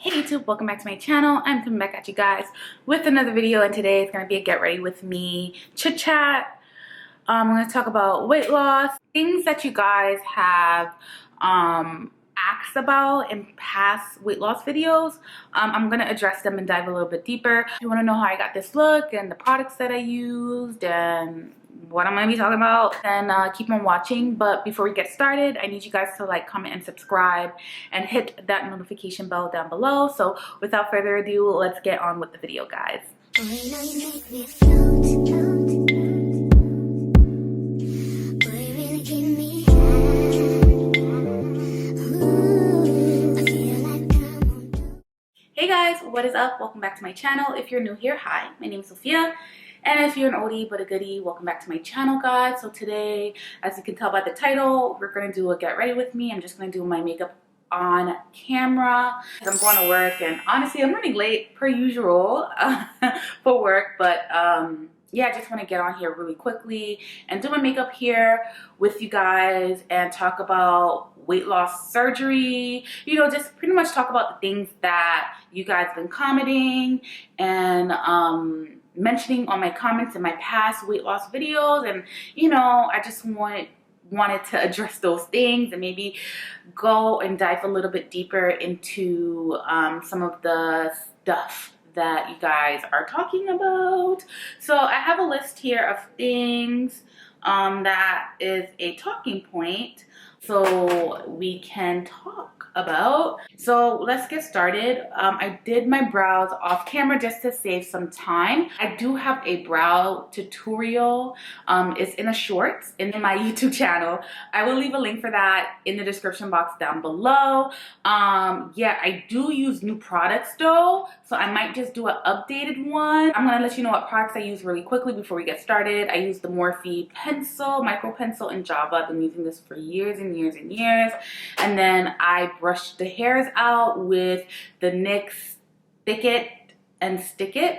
Hey YouTube, welcome back to my channel. I'm coming back at you guys with another video, and today is going to be a get ready with me chit chat. I'm going to talk about weight loss, things that you guys have asked about in past weight loss videos. I'm going to address them and dive a little bit deeper. If you want to know how I got this look and the products that I used and what I'm going to be talking about, then keep on watching. But before we get started, I need you guys to like, comment, and subscribe and hit that notification bell down below. So without further ado, let's get on with the video, guys. Hey guys, what is up? Welcome back to my channel. If you're new here, hi, my name is Sophia. And if you're an oldie but a goodie, welcome back to my channel, guys. So today, as you can tell by the title, we're going to do a get ready with me. I'm just going to do my makeup on camera. I'm going to work, and honestly, I'm running late per usual for work. But yeah, I just want to get on here really quickly and do my makeup here with you guys and talk about weight loss surgery. You know, just pretty much talk about the things that you guys have been commenting and mentioning on my comments in my past weight loss videos. And you know, I just wanted to address those things and maybe go and dive a little bit deeper into some of the stuff that you guys are talking about. So I have a list here of things that is a talking point so we can talk about. So let's get started. I did my brows off camera just to save some time. I do have a brow tutorial. It's in a shorts in my YouTube channel. I will leave a link for that in the description box down below. Yeah, I do use new products though, so I might just do an updated one. I'm gonna let you know what products I use really quickly before we get started. I use the Morphe pencil, micro pencil in Java. I've been using this for years and years and years. And then I brushed the hairs out with the NYX Thick It and Stick It.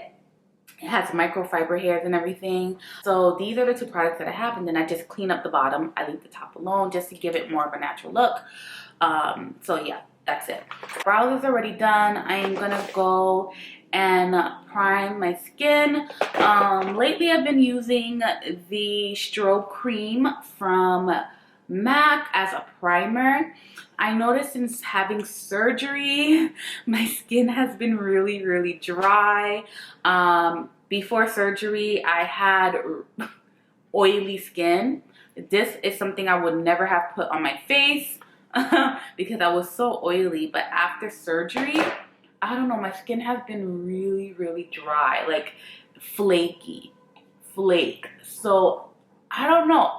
It has microfiber hairs and everything. So these are the two products that I have, and then I just clean up the bottom. I leave the top alone just to give it more of a natural look. So yeah, that's it. Brows is already done. I am gonna go and prime my skin. Lately I've been using the strobe cream from MAC as a primer. I noticed since having surgery, my skin has been really dry. Before surgery, I had oily skin. This is something I would never have put on my face because I was so oily. But after surgery, I don't know, my skin has been really dry, like flaky, flake. So I don't know.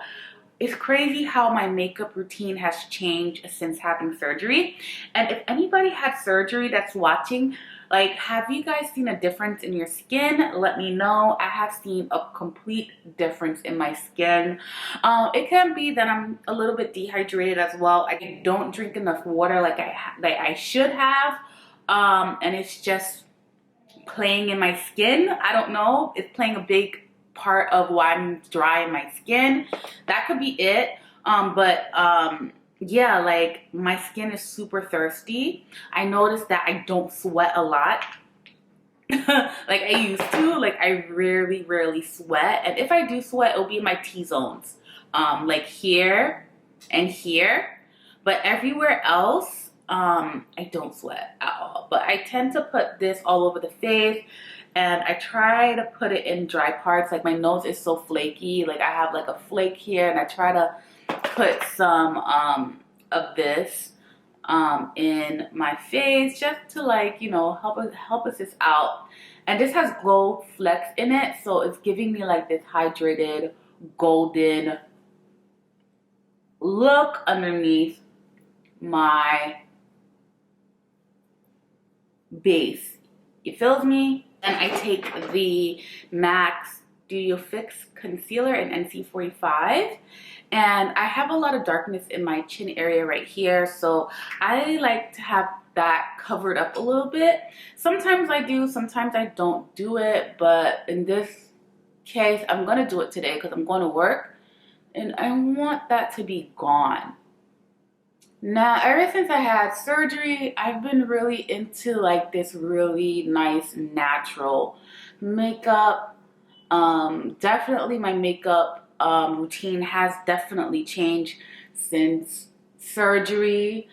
It's crazy how my makeup routine has changed since having surgery. And if anybody had surgery that's watching, like, have you guys seen a difference in your skin? Let me know. I have seen a complete difference in my skin. It can be that I'm a little bit dehydrated as well. I don't drink enough water like I should have. And it's just playing in my skin. I don't know. It's playing a big part of why I'm dry in my skin. That could be it. Yeah, like my skin is super thirsty. I noticed that I don't sweat a lot like I used to. Like I rarely sweat, and if I do sweat, it'll be in my T-zones, like here and here, but everywhere else I don't sweat at all. But I tend to put this all over the face, and I try to put it in dry parts. Like my nose is so flaky, like I have like a flake here, and I try to put some of this in my face just to, like, you know, help us this out. And this has Glow Flex in it, so it's giving me like this hydrated golden look underneath my base. It fills me. And I take the MAC Studio Fix Concealer in NC45. And I have a lot of darkness in my chin area right here. So I like to have that covered up a little bit. Sometimes I do, sometimes I don't do it. But in this case, I'm going to do it today because I'm going to work. And I want that to be gone. Now, ever since I had surgery, I've been really into like this really nice natural makeup. Definitely my makeup routine has definitely changed since surgery.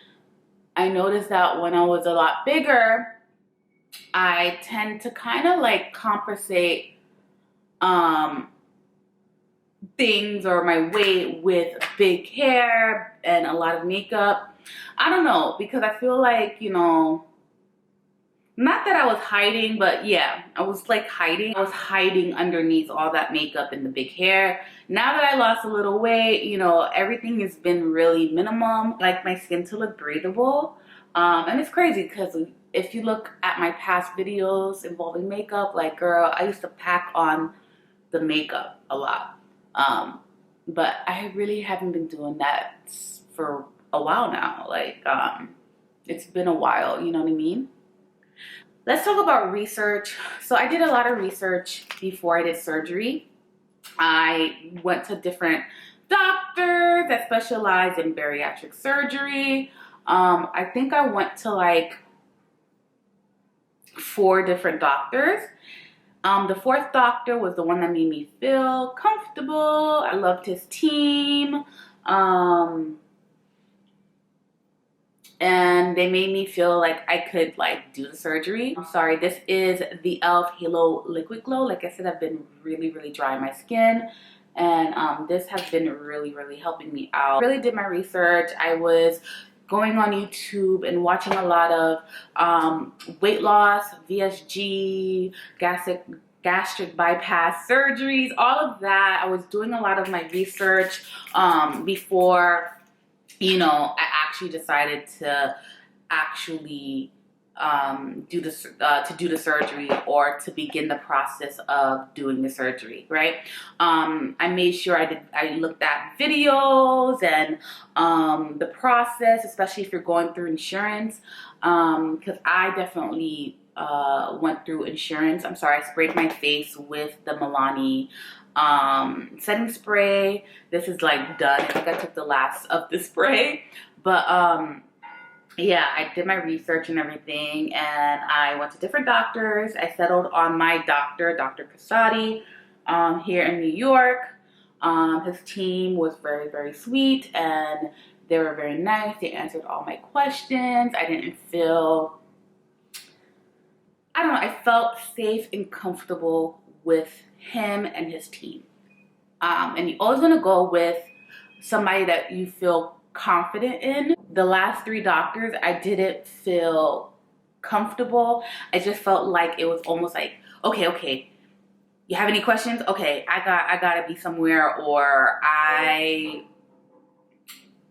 I noticed that when I was a lot bigger, I tend to kind of like compensate um, things or my weight with big hair and a lot of makeup. I don't know, because I feel like, you know, not that I was hiding, but yeah, I was like hiding. I was hiding underneath all that makeup and the big hair. Now that I lost a little weight, you know, everything has been really minimum. I like my skin to look breathable. And it's crazy because if you look at my past videos involving makeup, like girl, I used to pack on the makeup a lot. But I really haven't been doing that for a while now. Like, it's been a while, you know what I mean? Let's talk about research. So I did a lot of research before I did surgery. I went to different doctors that specialize in bariatric surgery. I think I went to like 4 different doctors. The 4th doctor was the one that made me feel comfortable. I loved his team. And they made me feel like I could like do the surgery. I'm sorry, this is the e.l.f. Halo Liquid Glow. Like I said, I've been really dry on my skin, and this has been really helping me out. I really did my research. I was going on YouTube and watching a lot of weight loss, VSG, gastric bypass surgeries, all of that. I was doing a lot of my research before, you know, I actually decided to actually do the surgery, or to begin the process of doing the surgery, right? I made sure I looked at videos and the process, especially if you're going through insurance, because I definitely went through insurance. I'm sorry, I sprayed my face with the Milani setting spray. This is like done. I think I took the last of the spray, but yeah, I did my research and everything, and I went to different doctors. I settled on my doctor, Dr. Casati, here in New York. His team was very sweet, and they were very nice. They answered all my questions. I didn't feel, I don't know, I felt safe and comfortable with him and his team. And you always want to go with somebody that you feel confident in. The last 3 doctors, I didn't feel comfortable. I just felt like it was almost like, okay, you have any questions? Okay, I gotta be somewhere, or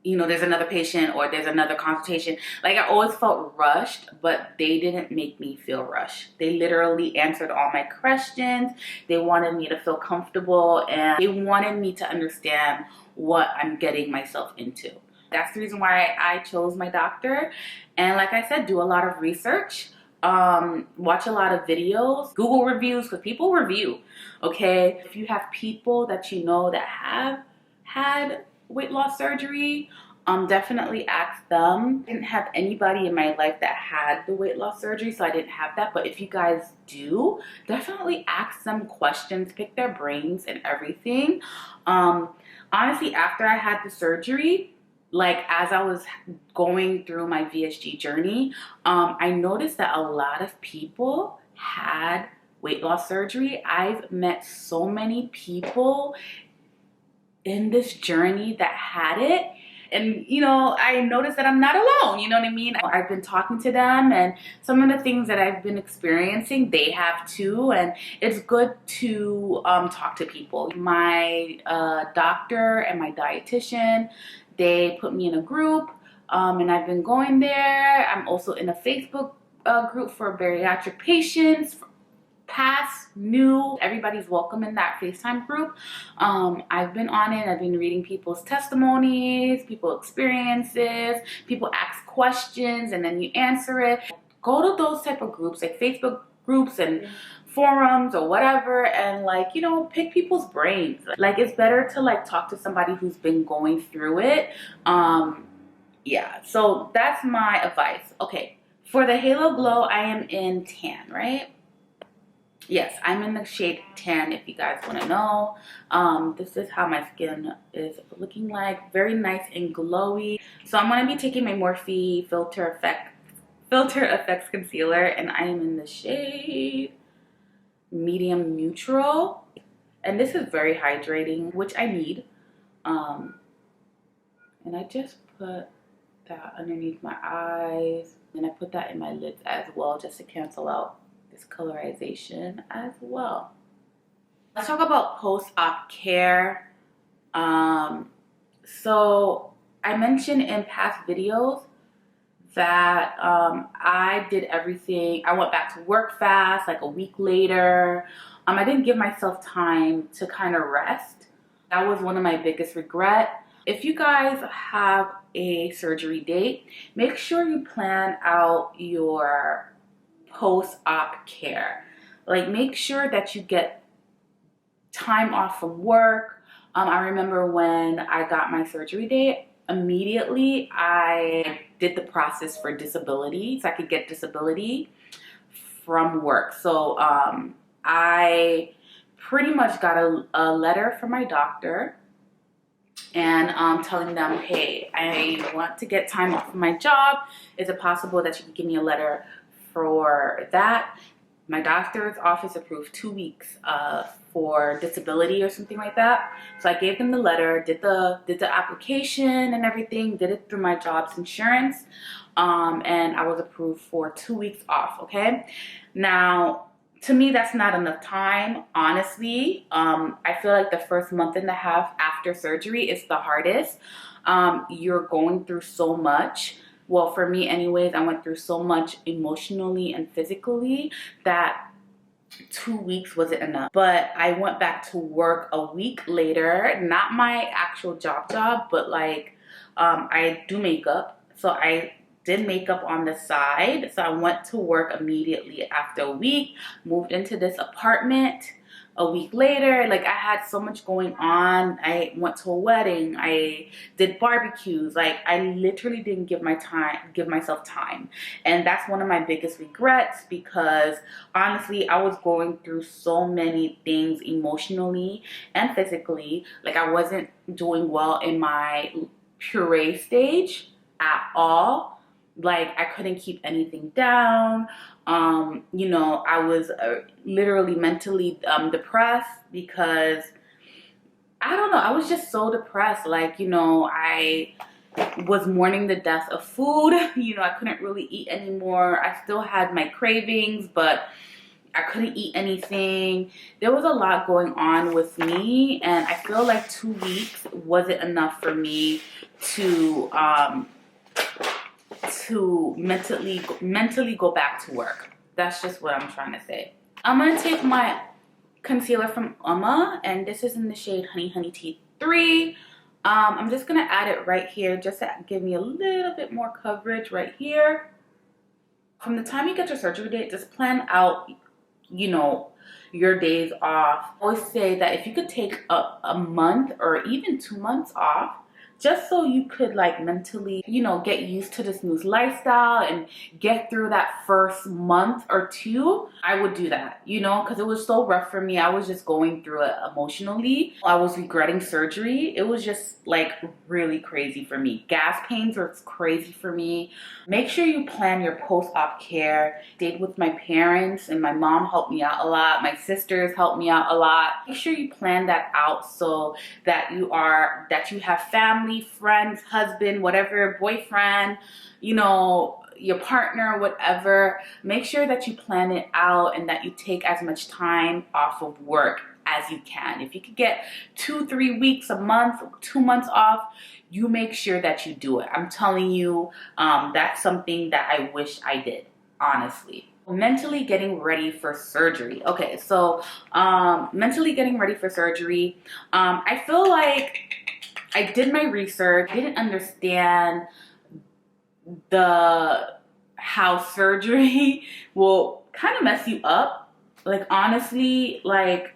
you know, there's another patient, or there's another consultation. Like, I always felt rushed, but they didn't make me feel rushed. They literally answered all my questions. They wanted me to feel comfortable, and they wanted me to understand what I'm getting myself into. That's the reason why I chose my doctor. And like I said, do a lot of research, watch a lot of videos, Google reviews, because people review, okay? If you have people that you know that have had weight loss surgery, definitely ask them. I didn't have anybody in my life that had the weight loss surgery, so I didn't have that. But if you guys do, definitely ask them questions, pick their brains and everything. Honestly, after I had the surgery, like as I was going through my VSG journey, I noticed that a lot of people had weight loss surgery. I've met so many people in this journey that had it, and you know, I noticed that I'm not alone, you know what I mean? I've been talking to them, and some of the things that I've been experiencing, they have too, and it's good to talk to people. My doctor and my dietitian, they put me in a group, and I've been going there. I'm also in a Facebook group for bariatric patients, past, new, everybody's welcome in that FaceTime group. I've been on it. I've been reading people's testimonies, people's experiences. People ask questions and then you answer it. Go to those type of groups, like Facebook groups and forums or whatever, and like, you know, pick people's brains. Like, it's better to like talk to somebody who's been going through it, yeah, so that's my advice. Okay, for the halo glow, I am in tan, right? Yes, I'm in the shade tan, if you guys want to know. This is how my skin is looking like. Very nice and glowy. So I'm going to be taking my Morphe Filter Effects Concealer, and I am in the shade medium neutral. And this is very hydrating, which I need. And I just put that underneath my eyes. And I put that in my lids as well, just to cancel out this colorization as well. Let's talk about post-op care. So I mentioned in past videos that I did everything. I went back to work fast, like a week later. I didn't give myself time to kind of rest. That was one of my biggest regrets. If you guys have a surgery date, make sure you plan out your post-op care. Like, make sure that you get time off from work. I remember when I got my surgery date, immediately I did the process for disability, so I could get disability from work. So I pretty much got a letter from my doctor, and telling them, hey, I want to get time off from my job. Is it possible that you could give me a letter for that? My doctor's office approved 2 weeks for disability or something like that. So I gave them the letter, did the application and everything, did it through my job's insurance, and I was approved for 2 weeks off. Okay, now to me that's not enough time, honestly. I feel like the first month and a half after surgery is the hardest. You're going through so much. Well, for me anyways, I went through so much emotionally and physically that 2 weeks wasn't enough. But I went back to work a week later, not my actual job, but like I do makeup. So I did makeup on the side. So I went to work immediately after a week, moved into this apartment. A week later, like, I had so much going on. I went to a wedding, I did barbecues. Like, I literally didn't give myself time. And that's one of my biggest regrets, because honestly I was going through so many things emotionally and physically. Like, I wasn't doing well in my puree stage at all. Like, I couldn't keep anything down. You know, I was literally mentally depressed, because I don't know, I was just so depressed. Like, you know, I was mourning the death of food. You know, I couldn't really eat anymore. I still had my cravings, but I couldn't eat anything. There was a lot going on with me, and I feel like 2 weeks wasn't enough for me to mentally go back to work. That's just what I'm trying to say. I'm gonna take my concealer from Uma, and this is in the shade Honey Tea 3. I'm just gonna add it right here, just to give me a little bit more coverage right here. From the time you get your surgery date, just plan out, you know, your days off. I always say that if you could take a month or even 2 months off, just so you could like mentally, you know, get used to this new lifestyle and get through that first month or two, I would do that, you know, because it was so rough for me. I was just going through it emotionally. I was regretting surgery. It was just like really crazy for me. Gas pains were crazy for me. Make sure you plan your post-op care. Stayed with my parents, and my mom helped me out a lot. My sisters helped me out a lot. Make sure you plan that out so that you have family, friends, husband, whatever, boyfriend, you know, your partner, whatever. Make sure that you plan it out and that you take as much time off of work as you can. If you could get 2-3 weeks, a month, 2 months off, you make sure that you do it. I'm telling you, that's something that I wish I did, honestly. Mentally getting ready for surgery. Okay, so mentally getting ready for surgery. I feel like I did my research. I didn't understand how surgery will kind of mess you up. Like, honestly, like,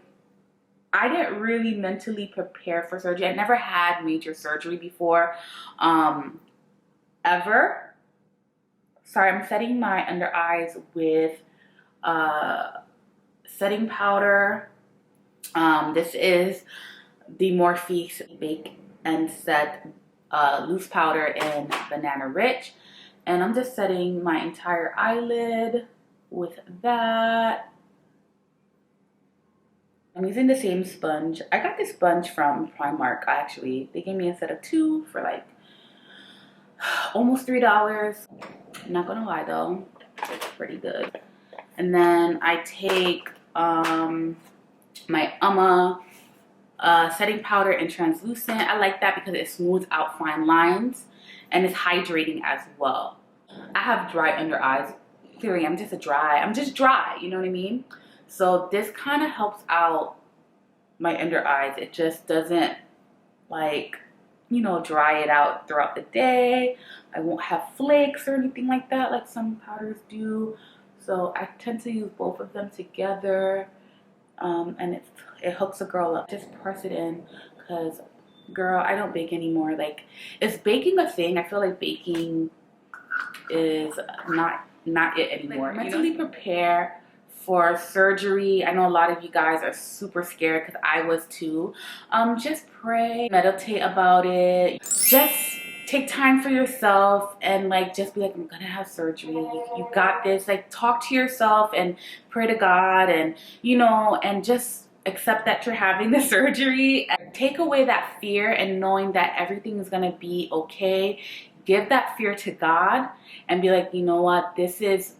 I didn't really mentally prepare for surgery. I never had major surgery before. ever. Sorry, I'm setting my under eyes with setting powder. This is the Morphe Bake and Set loose powder in Banana Rich. And I'm just setting my entire eyelid with that. I'm using the same sponge. I got this sponge from Primark, actually. They gave me a set of 2 for like almost $3. I'm not gonna lie though, it's pretty good. And then I take my setting powder in translucent. I like that because it smooths out fine lines and it's hydrating as well. I have dry under eyes. Clearly, I'm just dry, you know what I mean? So this kind of helps out my under eyes. It just doesn't, like, you know, dry it out throughout the day. I won't have flakes or anything like that like some powders do. So I tend to use both of them together, and it hooks a girl up. Just press it in, because girl, I don't bake anymore. Like, is baking a thing? I feel like baking is not it anymore. Like, mentally prepare for surgery. I know a lot of you guys are super scared, because I was too. Just pray, meditate about it. Just take time for yourself and like just be like, I'm gonna have surgery. You got this. Like, talk to yourself and pray to God, and you know, and just accept that you're having the surgery. And take away that fear and knowing that everything is gonna be okay. Give that fear to God and be like, you know what, this is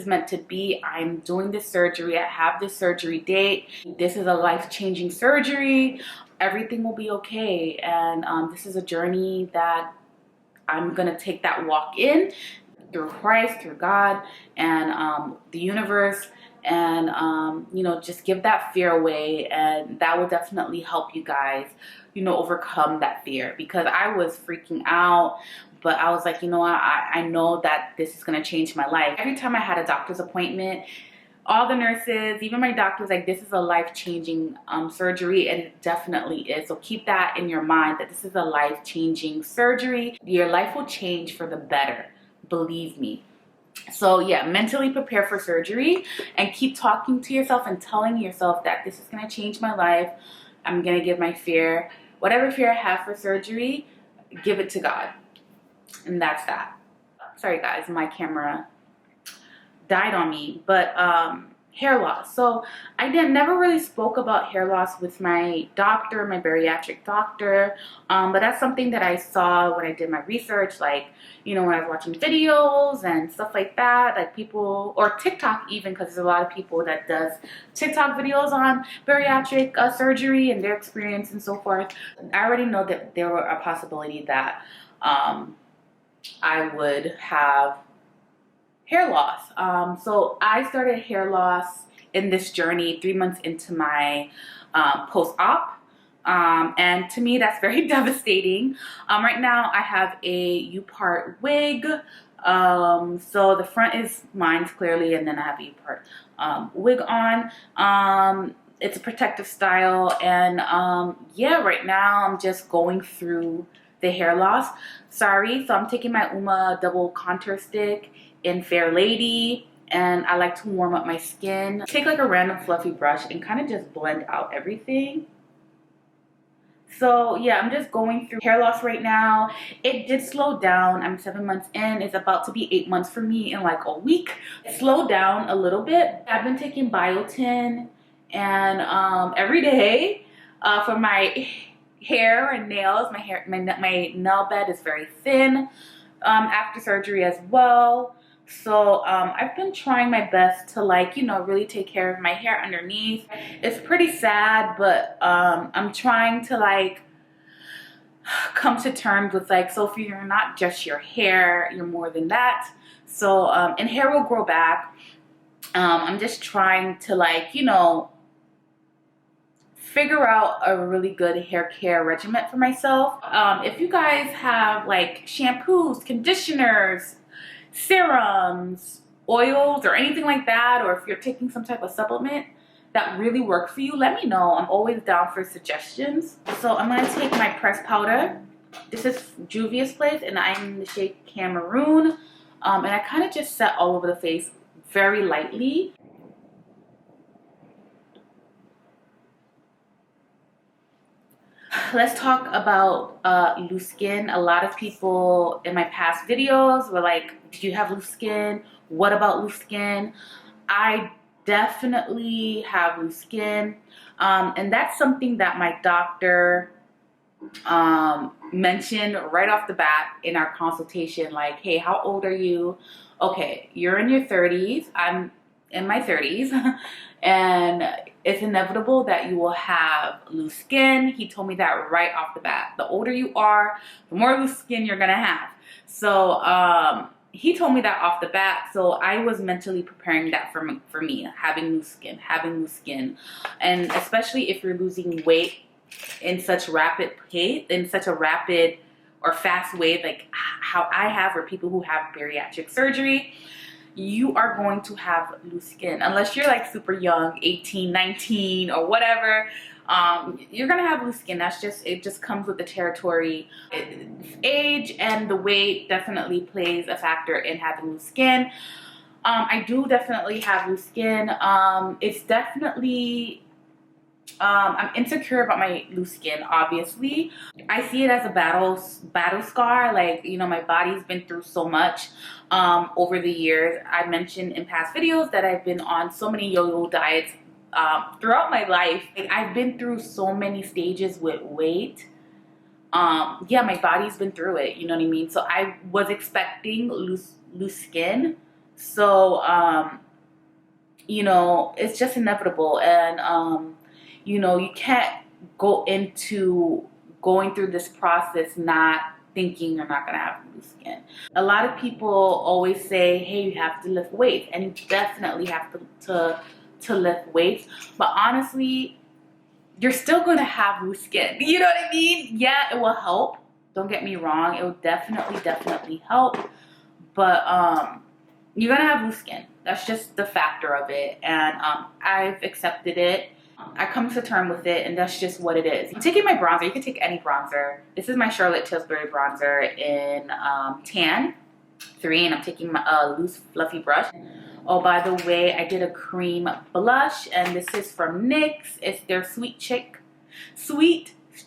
meant to be. I'm doing this surgery. I have this surgery date. This is a life-changing surgery. Everything will be okay. And this is a journey that I'm gonna take that walk in through Christ, through God, and the universe. And you know, just give that fear away, and that will definitely help you guys, you know, overcome that fear. Because I was freaking out, but I was like, you know what, I know that this is gonna change my life. Every time I had a doctor's appointment, all the nurses, even my doctor, was like, this is a life-changing surgery, and it definitely is. So keep that in your mind, that this is a life-changing surgery. Your life will change for the better, believe me. So yeah, mentally prepare for surgery and keep talking to yourself and telling yourself that this is gonna change my life. I'm gonna give my fear, whatever fear I have for surgery, give it to God. And that's that. Sorry guys, my camera died on me. But hair loss. So I never really spoke about hair loss with my doctor, my bariatric doctor, but that's something that I saw when I did my research, like, you know, when I was watching videos and stuff like that, like people, or TikTok even, because there's a lot of people that does TikTok videos on bariatric surgery and their experience and so forth. I already know that there were a possibility that I would have hair loss. So I started hair loss in this journey 3 months into my post-op. And to me, that's very devastating. Right now, I have a U-part wig. So the front is mine clearly, and then I have a U-part wig on. It's a protective style, and yeah, right now I'm just going through the hair loss. Sorry, so I'm taking my Uma double contour stick in Fair Lady, and I like to warm up my skin. Take like a random fluffy brush and kind of just blend out everything. So yeah, I'm just going through hair loss right now. It did slow down. I'm 7 months in. It's about to be 8 months for me in like a week. It slowed down a little bit. I've been taking biotin and every day for my hair and nails. My nail bed is very thin after surgery as well. So I've been trying my best to, like, you know, really take care of my hair underneath. It's pretty sad, but I'm trying to like come to terms with like, Sophie, you're not just your hair, you're more than that. So and hair will grow back. I'm just trying to, like, you know, figure out a really good hair care regimen for myself. If you guys have like shampoos, conditioners, serums, oils, or anything like that, or if you're taking some type of supplement that really works for you, let me know. I'm always down for suggestions. So I'm going to take my pressed powder This is Juvia's Place, and I'm in the shade Cameroon. And I kind of just set all over the face very lightly. Let's talk about loose skin. A lot of people in my past videos were like, do you have loose skin? What about loose skin? I definitely have loose skin. And that's something that my doctor mentioned right off the bat in our consultation. Like, hey, how old are you? Okay, you're in your 30s. I'm in my 30s. And it's inevitable that you will have loose skin. He told me that right off the bat. The older you are, the more loose skin you're gonna have. So he told me that off the bat, so I was mentally preparing that for me, having loose skin. And especially if you're losing weight in such rapid pace, in such a rapid or fast way, like how I have, or people who have bariatric surgery, you are going to have loose skin. Unless you're like super young, 18, 19 or whatever, you're gonna have loose skin. That's just, it just comes with the territory. Age and the weight definitely plays a factor in having loose skin. I do definitely have loose skin. It's definitely, I'm insecure about my loose skin, obviously. I see it as a battle scar. Like, you know, my body's been through so much over the years. I mentioned in past videos that I've been on so many yo-yo diets throughout my life. Like, I've been through so many stages with weight. Yeah, my body's been through it, you know what I mean? So I was expecting loose skin. So, you know, it's just inevitable. And, you know, you can't go into going through this process not thinking you're not gonna have loose skin. A lot of people always say, hey, you have to lift weights, and you definitely have to lift weights. But honestly, you're still gonna have loose skin. You know what I mean? Yeah, it will help. Don't get me wrong. It will definitely help. But you're gonna have loose skin. That's just the factor of it. And I've accepted it. I come to terms with it, and that's just what it is. I'm taking my bronzer. You can take any bronzer. This is my Charlotte Tilbury bronzer in Tan 3, and I'm taking my loose fluffy brush. Oh, by the way, I did a cream blush, and this is from NYX. It's their Sweet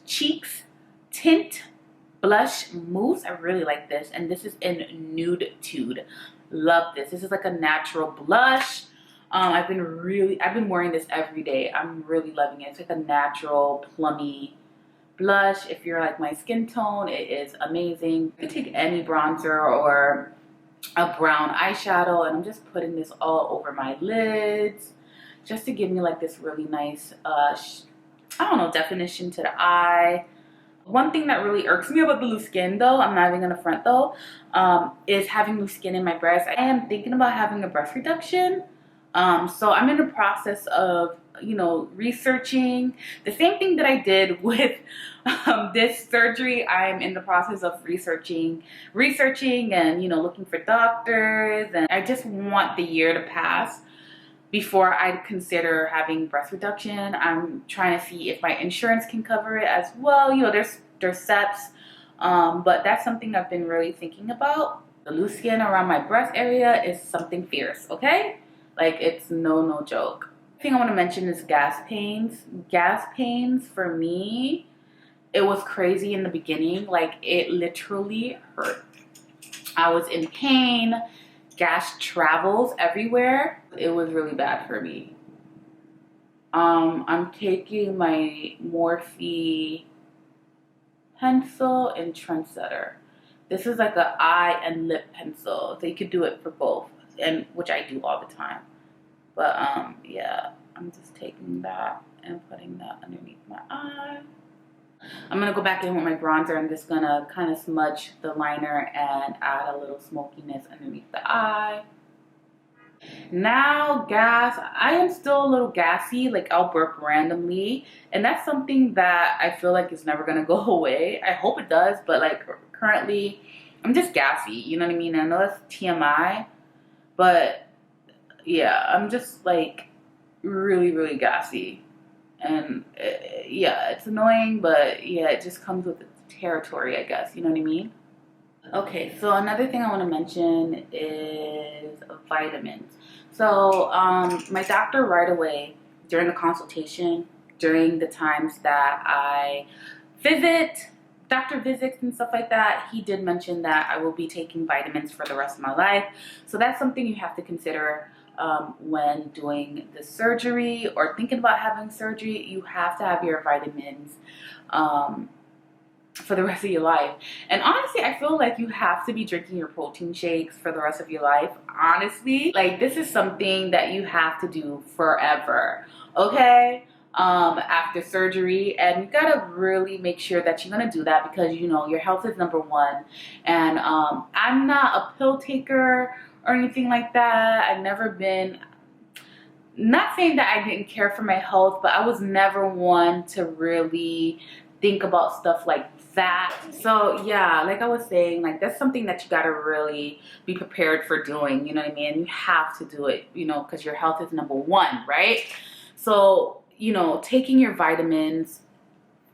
Cheeks Tint Blush Mousse. I really like this, and this is in Nude Tude. Love this. This is like a natural blush. I've been wearing this every day. I'm really loving it. It's like a natural plummy blush. If you're like my skin tone, it is amazing. You can take any bronzer or a brown eyeshadow, and I'm just putting this all over my lids just to give me like this really nice, I don't know, definition to the eye. One thing that really irks me about the loose skin, though, I'm not even gonna front though, is having loose skin in my breast. I am thinking about having a breast reduction. So I'm in the process of, you know, researching the same thing that I did with this surgery. I'm in the process of researching and, you know, looking for doctors, and I just want the year to pass before I consider having breast reduction. I'm trying to see if my insurance can cover it as well. You know, there's steps, but that's something I've been really thinking about. The loose skin around my breast area is something fierce, okay? Like, it's no joke. The thing I want to mention is gas pains. Gas pains for me, it was crazy in the beginning. Like, it literally hurt. I was in pain. Gas travels everywhere. It was really bad for me. I'm taking my Morphe pencil in Trendsetter. This is like an eye and lip pencil, so you could do it for both, and which I do all the time. But yeah, I'm just taking that and putting that underneath my eye. I'm gonna go back in with my bronzer. I'm just gonna kind of smudge the liner and add a little smokiness underneath the eye. Now, gas. I am still a little gassy. Like, I'll burp randomly, and that's something that I feel like is never gonna go away. I hope it does, but like currently, I'm just gassy. You know what I mean? I know that's TMI, but yeah, I'm just like really gassy, and yeah, it's annoying, but yeah, it just comes with the territory, I guess. You know what I mean? Okay, so another thing I want to mention is vitamins. So my doctor right away during the consultation, during the times that I visit, doctor visits and stuff like that, he did mention that I will be taking vitamins for the rest of my life. So that's something you have to consider when doing the surgery or thinking about having surgery. You have to have your vitamins for the rest of your life. And honestly, I feel like you have to be drinking your protein shakes for the rest of your life. Honestly, like, this is something that you have to do forever, okay? After surgery, and you gotta really make sure that you're gonna do that, because you know your health is number one. And I'm not a pill taker or anything like that. I've never been, not saying that I didn't care for my health, but I was never one to really think about stuff like that. So yeah, like I was saying, like, that's something that you gotta really be prepared for doing, you know what I mean? You have to do it, you know, because your health is number one, right? So, you know, taking your vitamins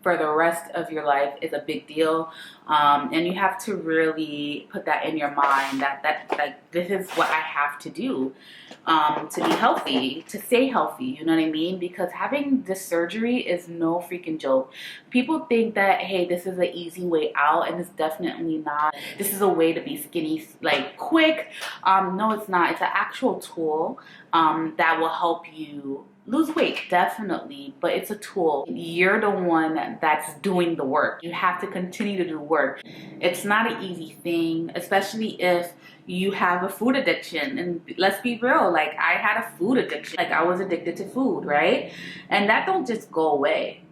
for the rest of your life is a big deal, and you have to really put that in your mind that like, this is what I have to do to be healthy, to stay healthy, you know what I mean? Because having this surgery is no freaking joke. People think that, hey, this is an easy way out, and it's definitely not. This is a way to be skinny like quick. No, it's not. It's an actual tool that will help you lose weight, definitely, but it's a tool. You're the one that's doing the work. You have to continue to do work. It's not an easy thing, especially if you have a food addiction. And let's be real, like, I had a food addiction. Like, I was addicted to food, right? And that don't just go away.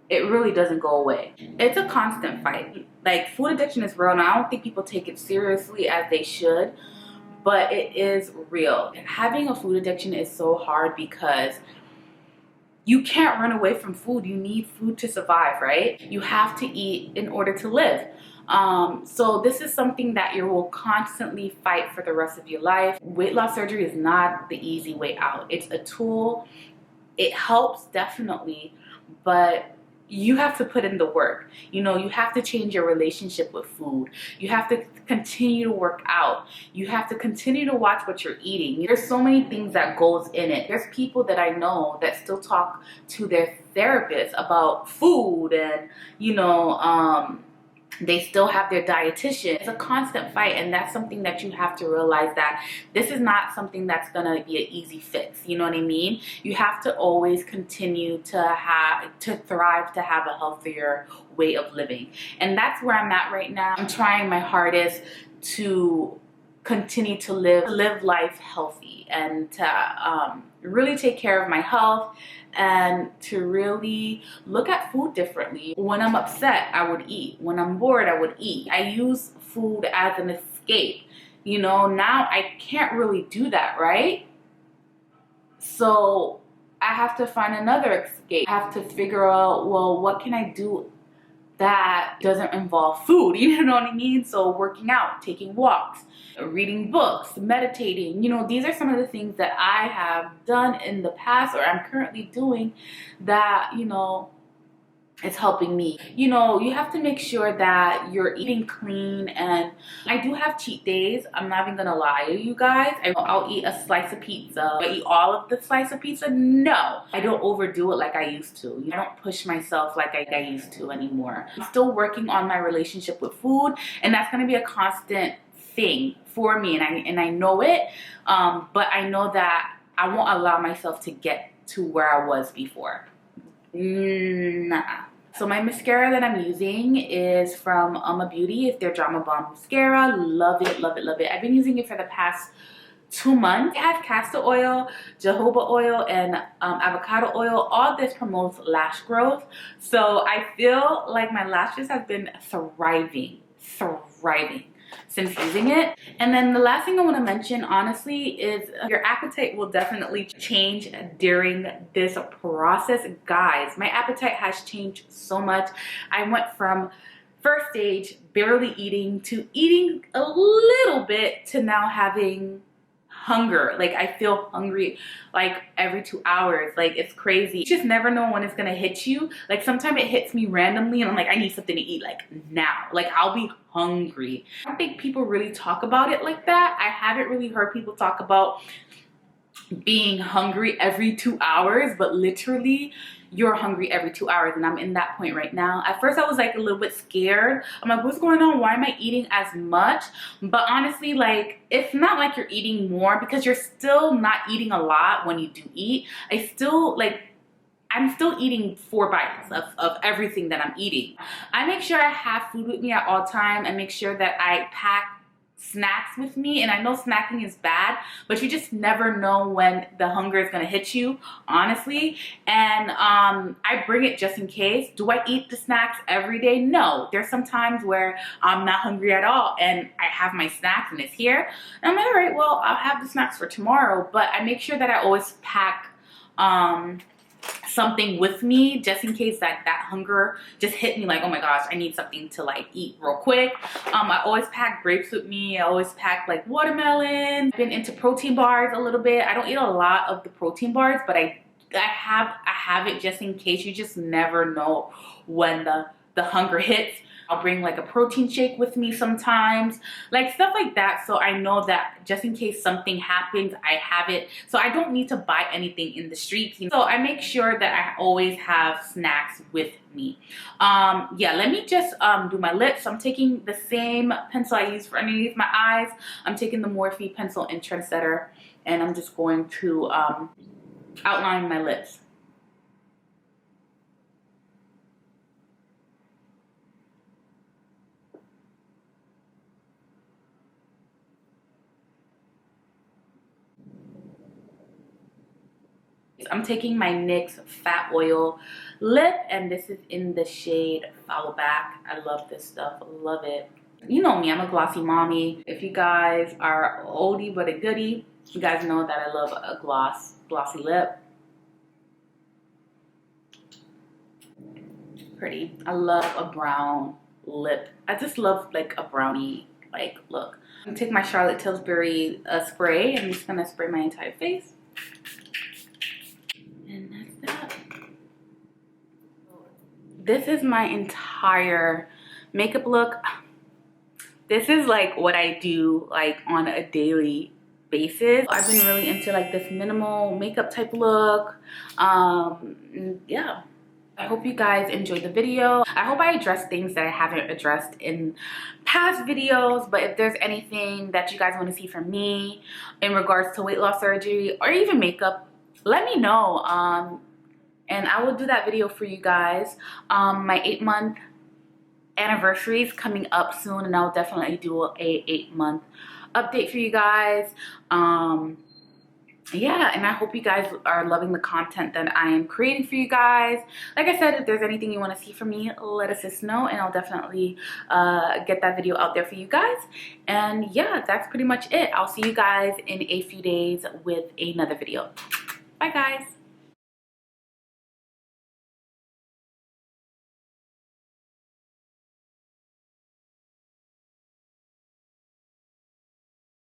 It really doesn't go away. It's a constant fight. Like, food addiction is real, and I don't think people take it seriously as they should. But it is real. Having a food addiction is so hard because you can't run away from food. You need food to survive, right? You have to eat in order to live. So this is something that you will constantly fight for the rest of your life. Weight loss surgery is not the easy way out. It's a tool. It helps, definitely, but you have to put in the work. You know, you have to change your relationship with food. You have to continue to work out. You have to continue to watch what you're eating. There's so many things that goes in it. There's people that I know that still talk to their therapist about food, and, you know, they still have their dietitian. It's a constant fight, and that's something that you have to realize, that this is not something that's gonna be an easy fix. You know what I mean? You have to always continue to thrive, to have a healthier way of living. And that's where I'm at right now. I'm trying my hardest to continue to live life healthy, and to really take care of my health, and to really look at food differently. When I'm upset, I would eat. When I'm bored, I would eat. I use food as an escape. You know, now I can't really do that, right? So I have to find another escape. I have to figure out, well, what can I do that doesn't involve food? You know what I mean? So working out, taking walks, reading books, meditating, you know, these are some of the things that I have done in the past, or I'm currently doing, that, you know, it's helping me. You know, you have to make sure that you're eating clean. And I do have cheat days. I'm not even gonna lie to you guys. I'll eat a slice of pizza. I eat all of the slice of pizza? No. I don't overdo it like I used to. I don't push myself like I used to anymore. I'm still working on my relationship with food, and that's gonna be a constant thing for me, and I know it, but I know that I won't allow myself to get to where I was before. Nah. So my mascara that I'm using is from Beauty. It's their Drama Bomb mascara. Love it, love it, love it. I've been using it for the past 2 months. It has castor oil, jojoba oil, and avocado oil. All this promotes lash growth. So I feel like my lashes have been thriving since using it. And then the last thing I want to mention, honestly, is your appetite will definitely change during this process. Guys, my appetite has changed so much. I went from first stage barely eating to eating a little bit to now having hunger. Like I feel hungry like every 2 hours. Like it's crazy. You just never know when it's gonna hit you. Like sometimes it hits me randomly and I'm like, I need something to eat like now. Like I'll be hungry. I don't think people really talk about it like that. I haven't really heard people talk about being hungry every 2 hours, but literally you're hungry every 2 hours, and I'm in that point right now. At first I was like a little bit scared. I'm like, what's going on? Why am I eating as much? But honestly, like it's not like you're eating more, because you're still not eating a lot when you do eat. I'm still eating 4 bites of everything that I'm eating. I make sure I have food with me at all time. I make sure that I pack snacks with me, and I know snacking is bad, but you just never know when the hunger is gonna hit you, honestly. And I bring it just in case. Do I eat the snacks every day? No. There's some times where I'm not hungry at all and I have my snacks and it's here, and I'm like, all right, well, I'll have the snacks for tomorrow. But I make sure that I always pack something with me just in case that hunger just hit me, like, oh my gosh, I need something to like eat real quick. I always pack grapes with me. I always pack like watermelon. I've been into protein bars a little bit. I don't eat a lot of the protein bars, but I have it just in case. You just never know when the hunger hits. I'll bring like a protein shake with me sometimes, like stuff like that. So I know that just in case something happens, I have it. So I don't need to buy anything in the streets. So I make sure that I always have snacks with me. Yeah, let me just do my lips. I'm taking the same pencil I use for underneath my eyes. I'm taking the Morphe pencil in Trendsetter, and I'm just going to outline my lips. I'm taking my NYX Fat Oil Lip, and this is in the shade Follow Back. I love this stuff. Love it. You know me, I'm a glossy mommy. If you guys are oldie but a goodie, you guys know that I love a glossy lip. Pretty. I love a brown lip. I just love like a brownie like look. I'm gonna take my Charlotte Tilbury spray. I'm just gonna spray my entire face. And that's that. This is my entire makeup look. This is like what I do like on a daily basis. I've been really into like this minimal makeup type look. Yeah. I hope you guys enjoyed the video. I hope I addressed things that I haven't addressed in past videos, but if there's anything that you guys want to see from me in regards to weight loss surgery or even makeup, let me know, and I will do that video for you guys. My 8-month anniversary is coming up soon, and I'll definitely do a 8-month update for you guys. Yeah, and I hope you guys are loving the content that I am creating for you guys. Like I said, if there's anything you want to see from me, let us just know, and I'll definitely get that video out there for you guys. And yeah, that's pretty much it. I'll see you guys in a few days with another video. Bye guys.